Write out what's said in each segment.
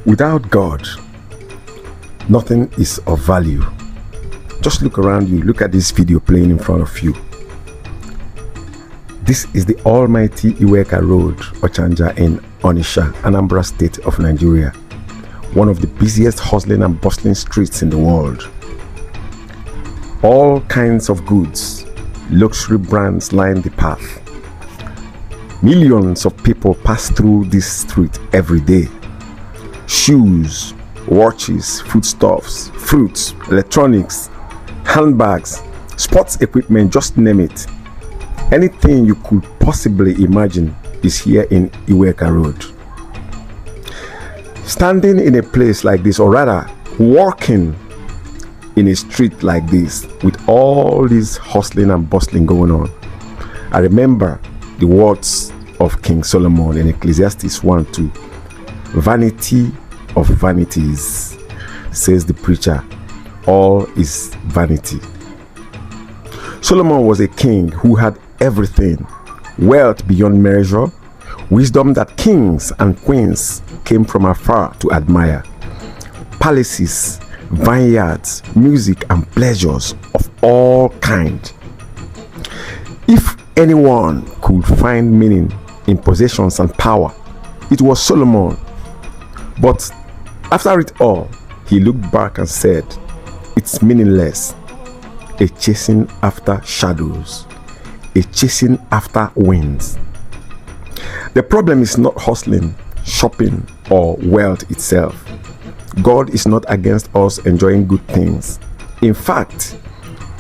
Without God, nothing is of value. Just look around you. Look at this video playing in front of you. This is the almighty Iweka Road, Ochanja in Onitsha, Anambra State of Nigeria. One of the busiest hustling and bustling streets in the world. All kinds of goods, luxury brands line the path. Millions of people pass through this street every day. Shoes, watches, foodstuffs, fruits, electronics, handbags, sports equipment, just name it. Anything you could possibly imagine is here in Iweka Road. Standing in a place like this, or rather walking in a street like this with all this hustling and bustling going on, I remember the words of King Solomon in Ecclesiastes 1:2. Vanity of vanities, says the preacher, all is vanity. Solomon was a king who had everything: wealth beyond measure, wisdom that kings and queens came from afar to admire, palaces, vineyards, music and pleasures of all kinds. If anyone could find meaning in possessions and power, it was Solomon. But after it all, he looked back and said, it's meaningless, a chasing after shadows, a chasing after winds. The problem is not hustling, shopping, or wealth itself. God is not against us enjoying good things. In fact,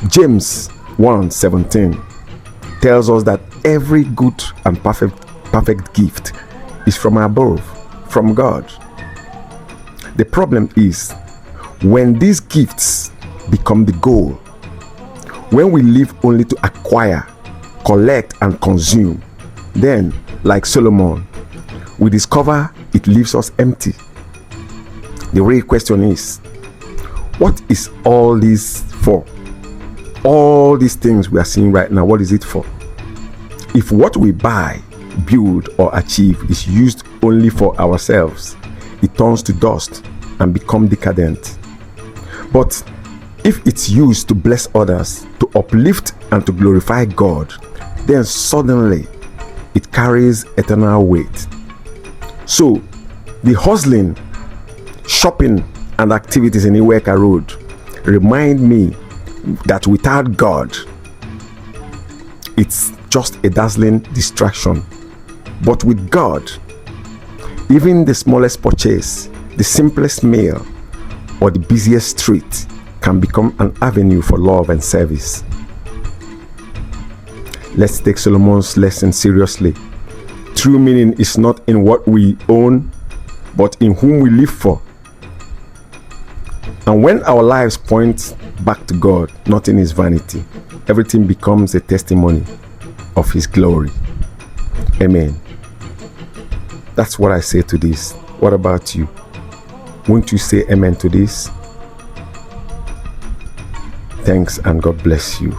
James 1:17 tells us that every good and perfect gift is from above, from God. The problem is when these gifts become the goal, when we live only to acquire, collect, and consume, then, like Solomon, we discover it leaves us empty. The real question is, what is all this for? All these things we are seeing right now, what is it for? If what we buy, build, or achieve is used only for ourselves, it turns to dust and become decadent. But if it's used to bless others, to uplift and to glorify God, then suddenly it carries eternal weight. So the hustling, shopping, and activities in Iweka Road remind me that without God, it's just a dazzling distraction. But with God, even the smallest purchase, the simplest meal, or the busiest street can become an avenue for love and service. Let's take Solomon's lesson seriously. True meaning is not in what we own, but in whom we live for. And when our lives point back to God, nothing is vanity. Everything becomes a testimony of His glory. Amen. That's what I say to this. What about you? Won't you say amen to this? Thanks and God bless you.